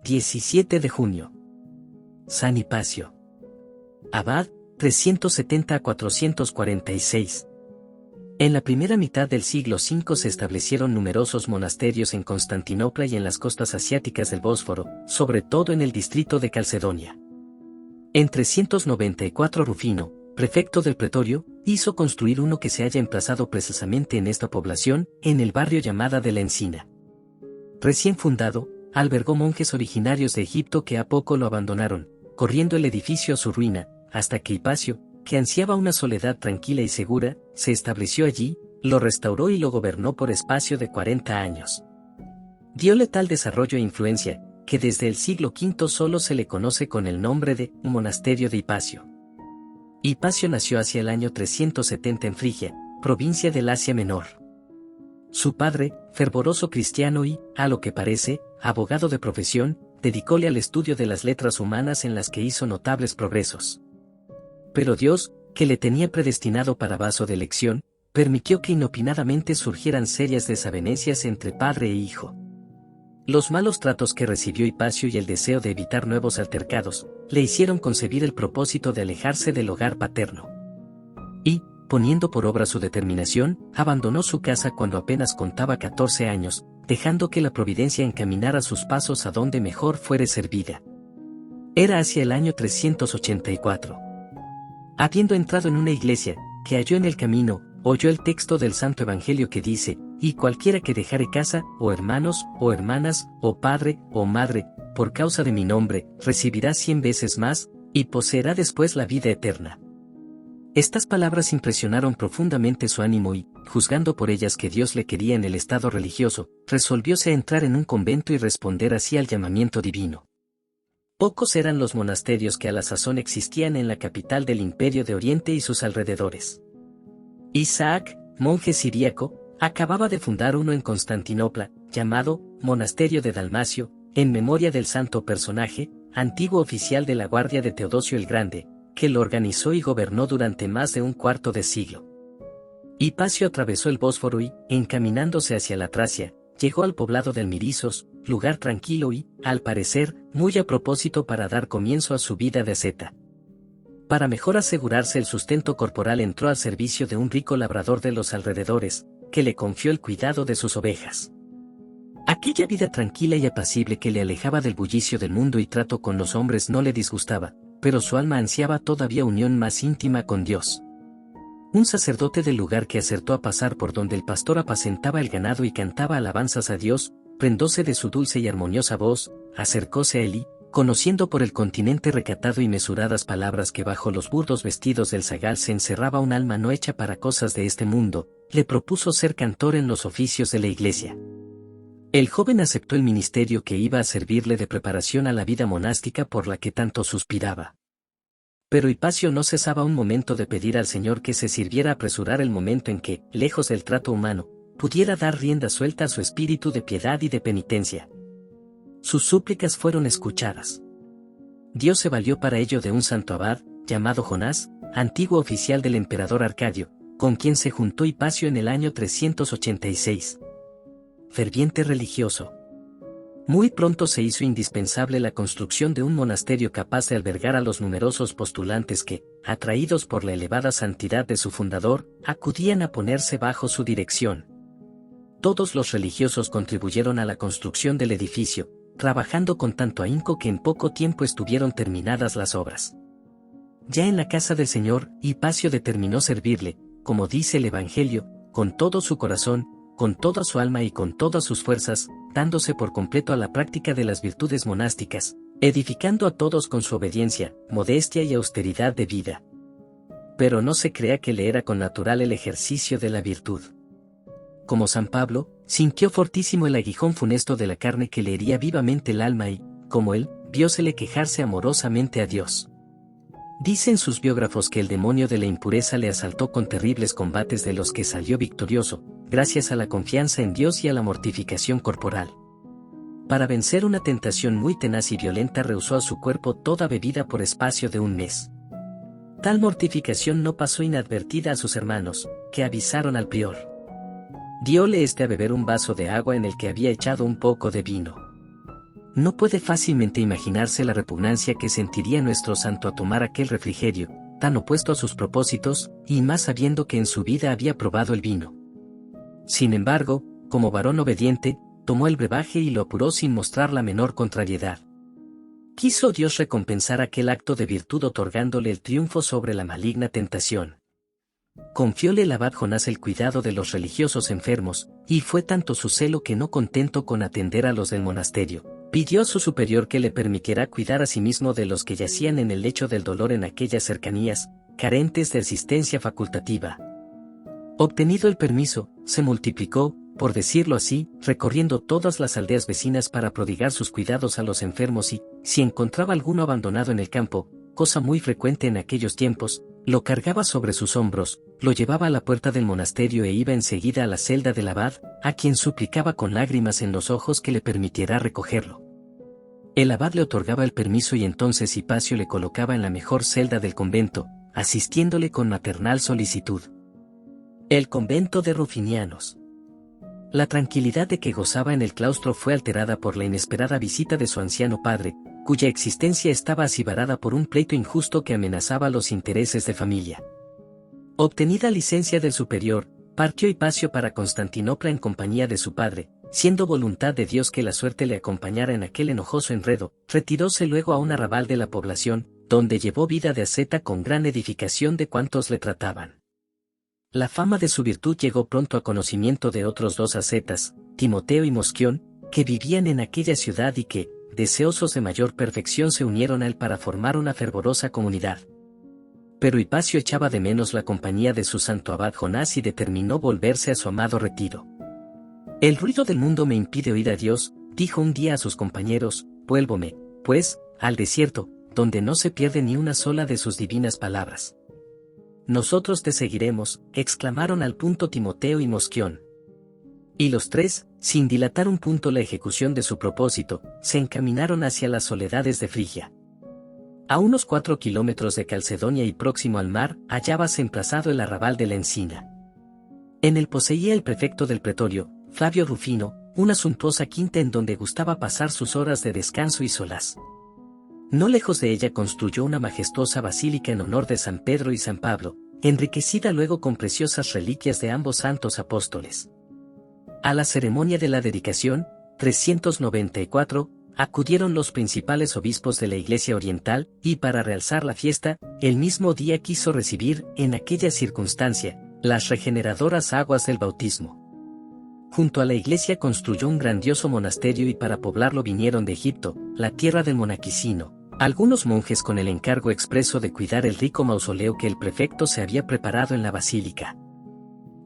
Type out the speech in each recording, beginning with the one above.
17 de junio. San Hipacio. Abad, 370 a 446. En la primera mitad del siglo V se establecieron numerosos monasterios en Constantinopla y en las costas asiáticas del Bósforo, sobre todo en el distrito de Calcedonia. En 394 Rufino, prefecto del pretorio, hizo construir uno que se halla emplazado precisamente en esta población, en el barrio llamada de la Encina. Recién fundado, albergó monjes originarios de Egipto que a poco lo abandonaron, corriendo el edificio a su ruina, hasta que Hipacio, que ansiaba una soledad tranquila y segura, se estableció allí, lo restauró y lo gobernó por espacio de 40 años. Diole tal desarrollo e influencia, que desde el siglo V solo se le conoce con el nombre de monasterio de Hipacio. Hipacio nació hacia el año 370 en Frigia, provincia del Asia Menor. Su padre, fervoroso cristiano y, a lo que parece, abogado de profesión, dedicóle al estudio de las letras humanas en las que hizo notables progresos. Pero Dios, que le tenía predestinado para vaso de elección, permitió que inopinadamente surgieran serias desavenencias entre padre e hijo. Los malos tratos que recibió Hipacio y el deseo de evitar nuevos altercados, le hicieron concebir el propósito de alejarse del hogar paterno. Y, poniendo por obra su determinación, abandonó su casa cuando apenas contaba 14 años, dejando que la providencia encaminara sus pasos a donde mejor fuere servida. Era hacia el año 384. Habiendo entrado en una iglesia, que halló en el camino, oyó el texto del Santo Evangelio que dice: «Y cualquiera que dejare casa, o hermanos, o hermanas, o padre, o madre, por causa de mi nombre, recibirá 100 veces más, y poseerá después la vida eterna». Estas palabras impresionaron profundamente su ánimo y, juzgando por ellas que Dios le quería en el estado religioso, resolvióse a entrar en un convento y responder así al llamamiento divino. Pocos eran los monasterios que a la sazón existían en la capital del Imperio de Oriente y sus alrededores. Isaac, monje siríaco, acababa de fundar uno en Constantinopla, llamado Monasterio de Dalmacio, en memoria del santo personaje, antiguo oficial de la guardia de Teodosio el Grande, que lo organizó y gobernó durante más de un cuarto de siglo. Hipacio atravesó el Bósforo y, encaminándose hacia la Tracia, llegó al poblado de Almirisos, lugar tranquilo y, al parecer, muy a propósito para dar comienzo a su vida de asceta. Para mejor asegurarse el sustento corporal entró al servicio de un rico labrador de los alrededores, que le confió el cuidado de sus ovejas. Aquella vida tranquila y apacible que le alejaba del bullicio del mundo y trato con los hombres no le disgustaba, pero su alma ansiaba todavía unión más íntima con Dios. Un sacerdote del lugar que acertó a pasar por donde el pastor apacentaba el ganado y cantaba alabanzas a Dios, prendóse de su dulce y armoniosa voz, acercóse a él y, conociendo por el continente recatado y mesuradas palabras que bajo los burdos vestidos del zagal se encerraba un alma no hecha para cosas de este mundo, le propuso ser cantor en los oficios de la iglesia. El joven aceptó el ministerio que iba a servirle de preparación a la vida monástica por la que tanto suspiraba. Pero Hipacio no cesaba un momento de pedir al Señor que se sirviera apresurar el momento en que, lejos del trato humano, pudiera dar rienda suelta a su espíritu de piedad y de penitencia. Sus súplicas fueron escuchadas. Dios se valió para ello de un santo abad, llamado Jonás, antiguo oficial del emperador Arcadio, con quien se juntó Hipacio en el año 386. Ferviente religioso. Muy pronto se hizo indispensable la construcción de un monasterio capaz de albergar a los numerosos postulantes que, atraídos por la elevada santidad de su fundador, acudían a ponerse bajo su dirección. Todos los religiosos contribuyeron a la construcción del edificio, trabajando con tanto ahínco que en poco tiempo estuvieron terminadas las obras. Ya en la casa del Señor, Hipacio determinó servirle, como dice el Evangelio, con todo su corazón, con toda su alma y con todas sus fuerzas, dándose por completo a la práctica de las virtudes monásticas, edificando a todos con su obediencia, modestia y austeridad de vida. Pero no se crea que le era con natural el ejercicio de la virtud. Como San Pablo, sintió fortísimo el aguijón funesto de la carne que le hería vivamente el alma y, como él, viósele quejarse amorosamente a Dios. Dicen sus biógrafos que el demonio de la impureza le asaltó con terribles combates de los que salió victorioso, gracias a la confianza en Dios y a la mortificación corporal. Para vencer una tentación muy tenaz y violenta rehusó a su cuerpo toda bebida por espacio de un mes. Tal mortificación no pasó inadvertida a sus hermanos, que avisaron al prior. Dióle a beber un vaso de agua en el que había echado un poco de vino. No puede fácilmente imaginarse la repugnancia que sentiría nuestro santo a tomar aquel refrigerio, tan opuesto a sus propósitos, y más sabiendo que en su vida había probado el vino. Sin embargo, como varón obediente, tomó el brebaje y lo apuró sin mostrar la menor contrariedad. Quiso Dios recompensar aquel acto de virtud otorgándole el triunfo sobre la maligna tentación. Confióle el abad Jonás el cuidado de los religiosos enfermos, y fue tanto su celo que no contento con atender a los del monasterio, pidió a su superior que le permitiera cuidar a sí mismo de los que yacían en el lecho del dolor en aquellas cercanías, carentes de asistencia facultativa. Obtenido el permiso, se multiplicó, por decirlo así, recorriendo todas las aldeas vecinas para prodigar sus cuidados a los enfermos y, si encontraba alguno abandonado en el campo, cosa muy frecuente en aquellos tiempos, lo cargaba sobre sus hombros, lo llevaba a la puerta del monasterio e iba enseguida a la celda del abad, a quien suplicaba con lágrimas en los ojos que le permitiera recogerlo. El abad le otorgaba el permiso y entonces Hipacio le colocaba en la mejor celda del convento, asistiéndole con maternal solicitud. El convento de Rufinianos. La tranquilidad de que gozaba en el claustro fue alterada por la inesperada visita de su anciano padre, cuya existencia estaba acibarada por un pleito injusto que amenazaba los intereses de familia. Obtenida licencia del superior, partió Hipacio para Constantinopla en compañía de su padre, siendo voluntad de Dios que la suerte le acompañara en aquel enojoso enredo, retiróse luego a un arrabal de la población, donde llevó vida de asceta con gran edificación de cuantos le trataban. La fama de su virtud llegó pronto a conocimiento de otros dos ascetas, Timoteo y Mosquión, que vivían en aquella ciudad y que, deseosos de mayor perfección, se unieron a él para formar una fervorosa comunidad. Pero Hipacio echaba de menos la compañía de su santo abad Jonás y determinó volverse a su amado retiro. El ruido del mundo me impide oír a Dios, dijo un día a sus compañeros, vuélvome, pues, al desierto, donde no se pierde ni una sola de sus divinas palabras. Nosotros te seguiremos, exclamaron al punto Timoteo y Mosquión. Y los tres, sin dilatar un punto la ejecución de su propósito, se encaminaron hacia las soledades de Frigia. A unos 4 kilómetros de Calcedonia y próximo al mar, hallábase emplazado el arrabal de la Encina. En él poseía el prefecto del pretorio, Flavio Rufino, una suntuosa quinta en donde gustaba pasar sus horas de descanso y solaz. No lejos de ella construyó una majestuosa basílica en honor de San Pedro y San Pablo, enriquecida luego con preciosas reliquias de ambos santos apóstoles. A la ceremonia de la dedicación, 394, acudieron los principales obispos de la Iglesia Oriental, y para realzar la fiesta, el mismo día quiso recibir, en aquella circunstancia, las regeneradoras aguas del bautismo. Junto a la iglesia construyó un grandioso monasterio y para poblarlo vinieron de Egipto, la tierra del Monaquicino, algunos monjes con el encargo expreso de cuidar el rico mausoleo que el prefecto se había preparado en la basílica.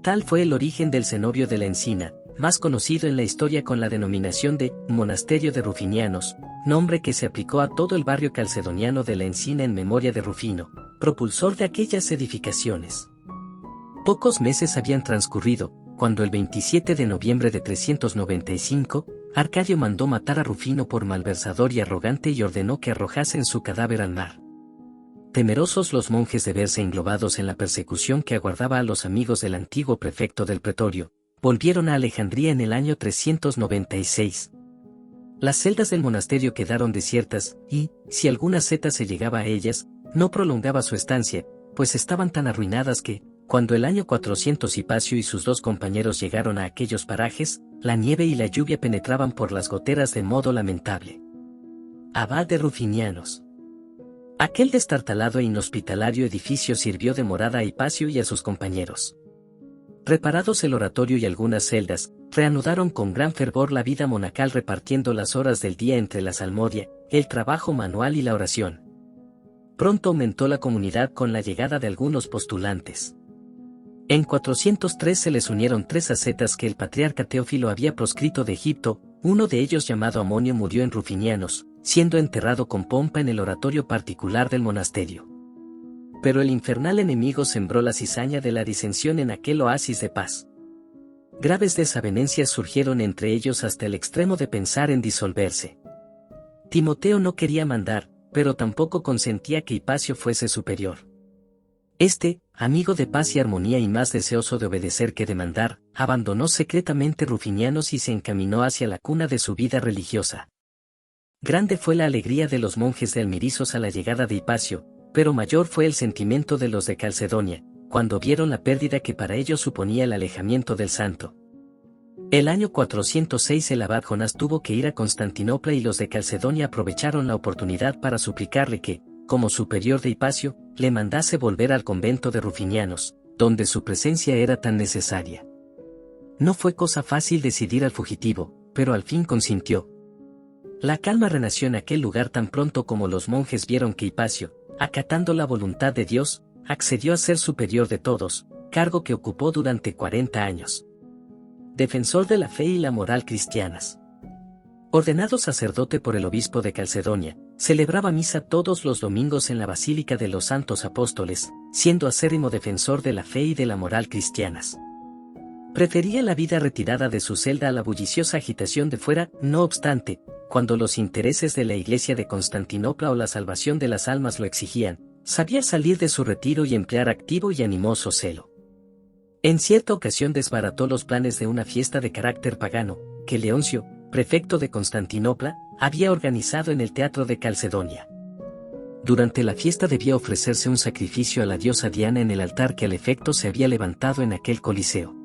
Tal fue el origen del cenobio de la Encina, más conocido en la historia con la denominación de Monasterio de Rufinianos, nombre que se aplicó a todo el barrio calcedoniano de la Encina en memoria de Rufino, propulsor de aquellas edificaciones. Pocos meses habían transcurrido, cuando el 27 de noviembre de 395, Arcadio mandó matar a Rufino por malversador y arrogante y ordenó que arrojasen su cadáver al mar. Temerosos los monjes de verse englobados en la persecución que aguardaba a los amigos del antiguo prefecto del pretorio, volvieron a Alejandría en el año 396. Las celdas del monasterio quedaron desiertas y, si alguna asceta se llegaba a ellas, no prolongaba su estancia, pues estaban tan arruinadas que, cuando el año 400 Hipacio y sus dos compañeros llegaron a aquellos parajes, la nieve y la lluvia penetraban por las goteras de modo lamentable. Abad de Rufinianos. Aquel destartalado e inhospitalario edificio sirvió de morada a Hipacio y a sus compañeros. Reparados el oratorio y algunas celdas, reanudaron con gran fervor la vida monacal repartiendo las horas del día entre la salmodia, el trabajo manual y la oración. Pronto aumentó la comunidad con la llegada de algunos postulantes. En 403 se les unieron 3 ascetas que el patriarca Teófilo había proscrito de Egipto, uno de ellos llamado Amonio murió en Rufinianos, siendo enterrado con pompa en el oratorio particular del monasterio. Pero el infernal enemigo sembró la cizaña de la disensión en aquel oasis de paz. Graves desavenencias surgieron entre ellos hasta el extremo de pensar en disolverse. Timoteo no quería mandar, pero tampoco consentía que Hipacio fuese superior. Este, amigo de paz y armonía y más deseoso de obedecer que de mandar, abandonó secretamente Rufinianos y se encaminó hacia la cuna de su vida religiosa. Grande fue la alegría de los monjes de Almirizos a la llegada de Hipacio, pero mayor fue el sentimiento de los de Calcedonia, cuando vieron la pérdida que para ellos suponía el alejamiento del santo. El año 406 el abad Jonás tuvo que ir a Constantinopla y los de Calcedonia aprovecharon la oportunidad para suplicarle que, como superior de Hipacio, le mandase volver al convento de Rufinianos, donde su presencia era tan necesaria. No fue cosa fácil decidir al fugitivo, pero al fin consintió. La calma renació en aquel lugar tan pronto como los monjes vieron que Hipacio, acatando la voluntad de Dios, accedió a ser superior de todos, cargo que ocupó durante 40 años. Defensor de la fe y la moral cristianas. Ordenado sacerdote por el obispo de Calcedonia, celebraba misa todos los domingos en la Basílica de los Santos Apóstoles, siendo acérrimo defensor de la fe y de la moral cristianas. Prefería la vida retirada de su celda a la bulliciosa agitación de fuera, no obstante, cuando los intereses de la Iglesia de Constantinopla o la salvación de las almas lo exigían, sabía salir de su retiro y emplear activo y animoso celo. En cierta ocasión desbarató los planes de una fiesta de carácter pagano, que Leoncio, prefecto de Constantinopla, había organizado en el teatro de Calcedonia. Durante la fiesta debía ofrecerse un sacrificio a la diosa Diana en el altar que al efecto se había levantado en aquel coliseo.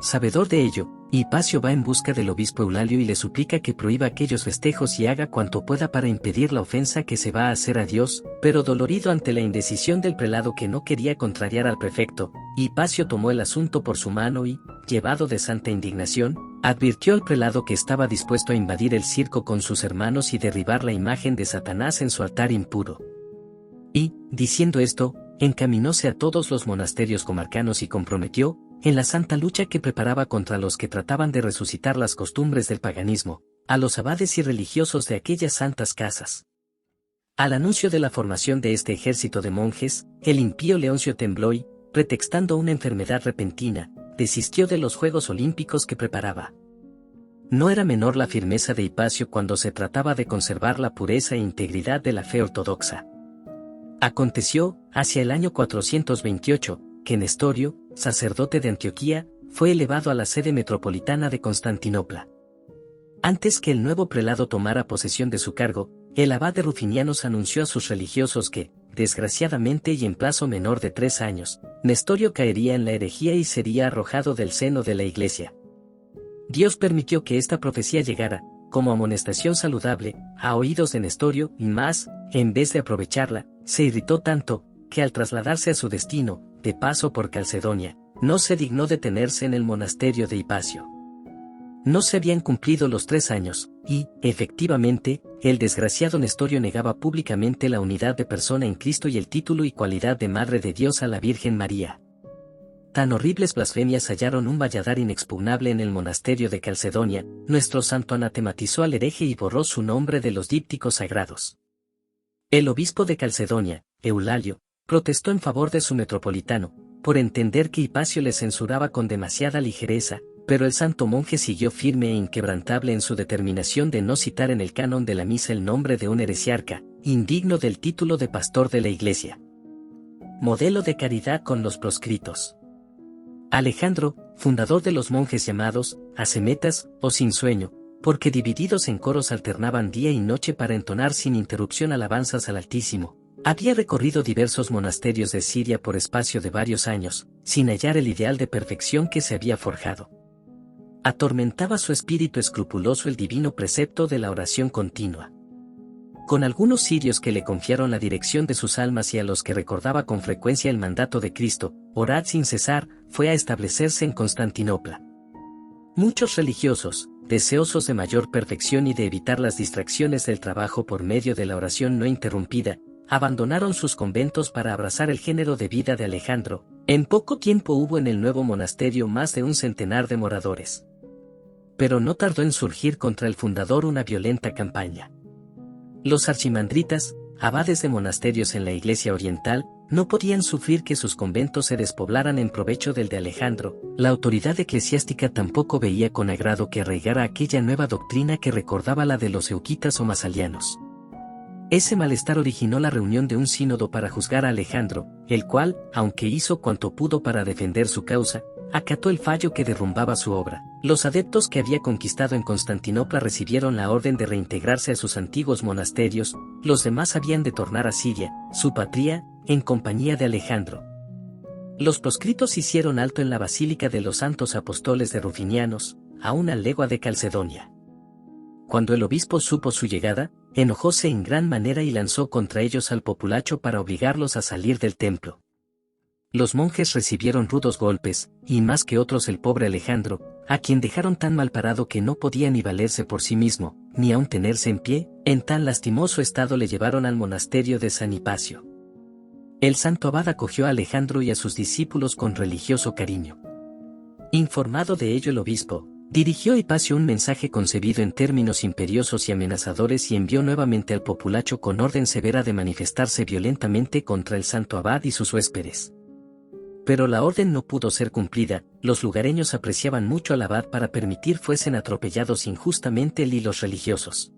Sabedor de ello, Hipacio va en busca del obispo Eulalio y le suplica que prohíba aquellos festejos y haga cuanto pueda para impedir la ofensa que se va a hacer a Dios, pero dolorido ante la indecisión del prelado que no quería contrariar al prefecto, Hipacio tomó el asunto por su mano y, llevado de santa indignación, advirtió al prelado que estaba dispuesto a invadir el circo con sus hermanos y derribar la imagen de Satanás en su altar impuro. Y, diciendo esto, encaminóse a todos los monasterios comarcanos y comprometió, en la santa lucha que preparaba contra los que trataban de resucitar las costumbres del paganismo, a los abades y religiosos de aquellas santas casas. Al anuncio de la formación de este ejército de monjes, el impío Leoncio tembló y, pretextando una enfermedad repentina, desistió de los Juegos Olímpicos que preparaba. No era menor la firmeza de Hipacio cuando se trataba de conservar la pureza e integridad de la fe ortodoxa. Aconteció, hacia el año 428, que Nestorio, sacerdote de Antioquía, fue elevado a la sede metropolitana de Constantinopla. Antes que el nuevo prelado tomara posesión de su cargo, el abad de Rufinianos anunció a sus religiosos que, desgraciadamente y en plazo menor de 3 años, Nestorio caería en la herejía y sería arrojado del seno de la Iglesia. Dios permitió que esta profecía llegara, como amonestación saludable, a oídos de Nestorio y más, en vez de aprovecharla, se irritó tanto, que al trasladarse a su destino, de paso por Calcedonia, no se dignó detenerse en el monasterio de Hipacio. No se habían cumplido los 3 años, y, efectivamente, el desgraciado Nestorio negaba públicamente la unidad de persona en Cristo y el título y cualidad de Madre de Dios a la Virgen María. Tan horribles blasfemias hallaron un valladar inexpugnable en el monasterio de Calcedonia, nuestro santo anatematizó al hereje y borró su nombre de los dípticos sagrados. El obispo de Calcedonia, Eulalio, protestó en favor de su metropolitano, por entender que Hipacio le censuraba con demasiada ligereza, pero el santo monje siguió firme e inquebrantable en su determinación de no citar en el canon de la misa el nombre de un heresiarca, indigno del título de pastor de la Iglesia. Modelo de caridad con los proscritos. Alejandro, fundador de los monjes llamados ascemetas o sin sueño, porque divididos en coros alternaban día y noche para entonar sin interrupción alabanzas al Altísimo, había recorrido diversos monasterios de Siria por espacio de varios años, sin hallar el ideal de perfección que se había forjado. Atormentaba su espíritu escrupuloso el divino precepto de la oración continua. Con algunos sirios que le confiaron la dirección de sus almas y a los que recordaba con frecuencia el mandato de Cristo, orad sin cesar, fue a establecerse en Constantinopla. Muchos religiosos, deseosos de mayor perfección y de evitar las distracciones del trabajo por medio de la oración no interrumpida, abandonaron sus conventos para abrazar el género de vida de Alejandro. En poco tiempo hubo en el nuevo monasterio más de 100 de moradores. Pero no tardó en surgir contra el fundador una violenta campaña. Los archimandritas, abades de monasterios en la Iglesia Oriental, no podían sufrir que sus conventos se despoblaran en provecho del de Alejandro. La autoridad eclesiástica tampoco veía con agrado que arraigara aquella nueva doctrina que recordaba la de los euquitas o masalianos. Ese malestar originó la reunión de un sínodo para juzgar a Alejandro, el cual, aunque hizo cuanto pudo para defender su causa, acató el fallo que derrumbaba su obra. Los adeptos que había conquistado en Constantinopla recibieron la orden de reintegrarse a sus antiguos monasterios, los demás habían de tornar a Siria, su patria, en compañía de Alejandro. Los proscritos hicieron alto en la Basílica de los Santos Apóstoles de Rufinianos, a una legua de Calcedonia. Cuando el obispo supo su llegada, enojóse en gran manera y lanzó contra ellos al populacho para obligarlos a salir del templo. Los monjes recibieron rudos golpes, y más que otros el pobre Alejandro, a quien dejaron tan mal parado que no podía ni valerse por sí mismo, ni aun tenerse en pie, en tan lastimoso estado le llevaron al monasterio de San Hipacio. El santo abad acogió a Alejandro y a sus discípulos con religioso cariño. Informado de ello el obispo, dirigió a Hipacio un mensaje concebido en términos imperiosos y amenazadores y envió nuevamente al populacho con orden severa de manifestarse violentamente contra el santo abad y sus huéspedes. Pero la orden no pudo ser cumplida, los lugareños apreciaban mucho al abad para permitir fuesen atropellados injustamente él y los religiosos.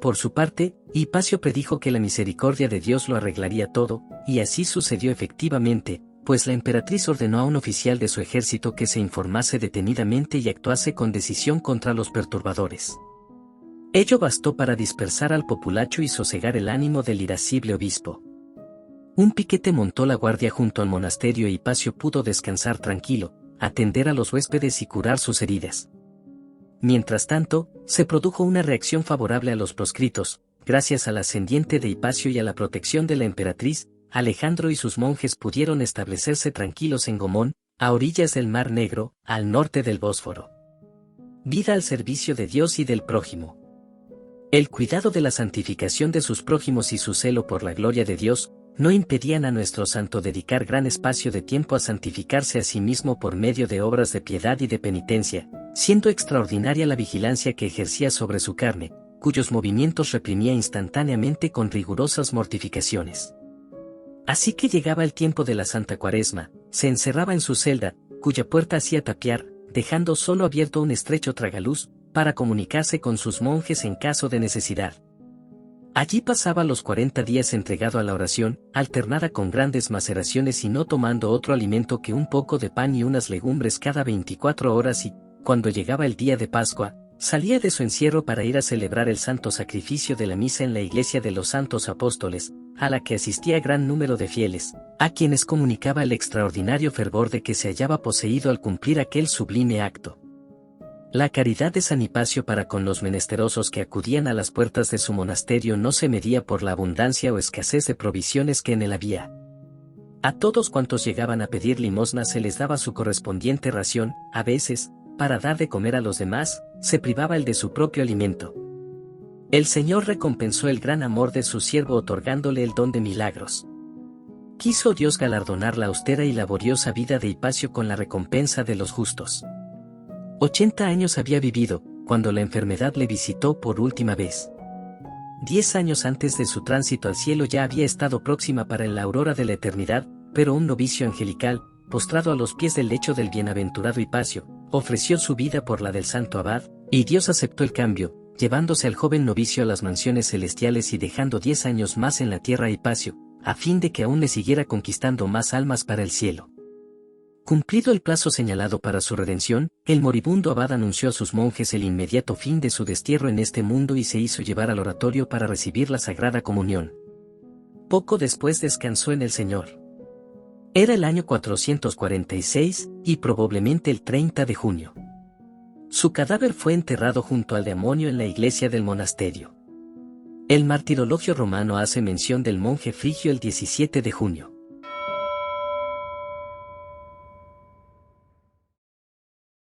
Por su parte, Hipacio predijo que la misericordia de Dios lo arreglaría todo, y así sucedió efectivamente, pues la emperatriz ordenó a un oficial de su ejército que se informase detenidamente y actuase con decisión contra los perturbadores. Ello bastó para dispersar al populacho y sosegar el ánimo del irascible obispo. Un piquete montó la guardia junto al monasterio e Hipacio pudo descansar tranquilo, atender a los huéspedes y curar sus heridas. Mientras tanto, se produjo una reacción favorable a los proscritos, gracias al ascendiente de Hipacio y a la protección de la emperatriz. Alejandro y sus monjes pudieron establecerse tranquilos en Gomón, a orillas del Mar Negro, al norte del Bósforo. Vida al servicio de Dios y del prójimo. El cuidado de la santificación de sus prójimos y su celo por la gloria de Dios, no impedían a nuestro santo dedicar gran espacio de tiempo a santificarse a sí mismo por medio de obras de piedad y de penitencia, siendo extraordinaria la vigilancia que ejercía sobre su carne, cuyos movimientos reprimía instantáneamente con rigurosas mortificaciones. Así que llegaba el tiempo de la Santa Cuaresma, se encerraba en su celda, cuya puerta hacía tapiar, dejando solo abierto un estrecho tragaluz, para comunicarse con sus monjes en caso de necesidad. Allí pasaba los 40 días entregado a la oración, alternada con grandes maceraciones y no tomando otro alimento que un poco de pan y unas legumbres cada 24 horas y, cuando llegaba el día de Pascua, salía de su encierro para ir a celebrar el santo sacrificio de la misa en la iglesia de los Santos Apóstoles, a la que asistía gran número de fieles, a quienes comunicaba el extraordinario fervor de que se hallaba poseído al cumplir aquel sublime acto. La caridad de San Hipacio para con los menesterosos que acudían a las puertas de su monasterio no se medía por la abundancia o escasez de provisiones que en él había. A todos cuantos llegaban a pedir limosna se les daba su correspondiente ración, a veces, para dar de comer a los demás, se privaba el de su propio alimento. El Señor recompensó el gran amor de su siervo otorgándole el don de milagros. Quiso Dios galardonar la austera y laboriosa vida de Hipacio con la recompensa de los justos. 80 años había vivido, cuando la enfermedad le visitó por última vez. 10 años antes de su tránsito al cielo ya había estado próxima para la aurora de la eternidad, pero un novicio angelical, postrado a los pies del lecho del bienaventurado Hipacio, ofreció su vida por la del santo abad, y Dios aceptó el cambio, llevándose al joven novicio a las mansiones celestiales y dejando 10 años más en la tierra a Hipacio, a fin de que aún le siguiera conquistando más almas para el cielo. Cumplido el plazo señalado para su redención, el moribundo abad anunció a sus monjes el inmediato fin de su destierro en este mundo y se hizo llevar al oratorio para recibir la Sagrada Comunión. Poco después descansó en el Señor. Era el año 446, y probablemente el 30 de junio. Su cadáver fue enterrado junto al demonio en la iglesia del monasterio. El martirologio romano hace mención del monje frigio el 17 de junio.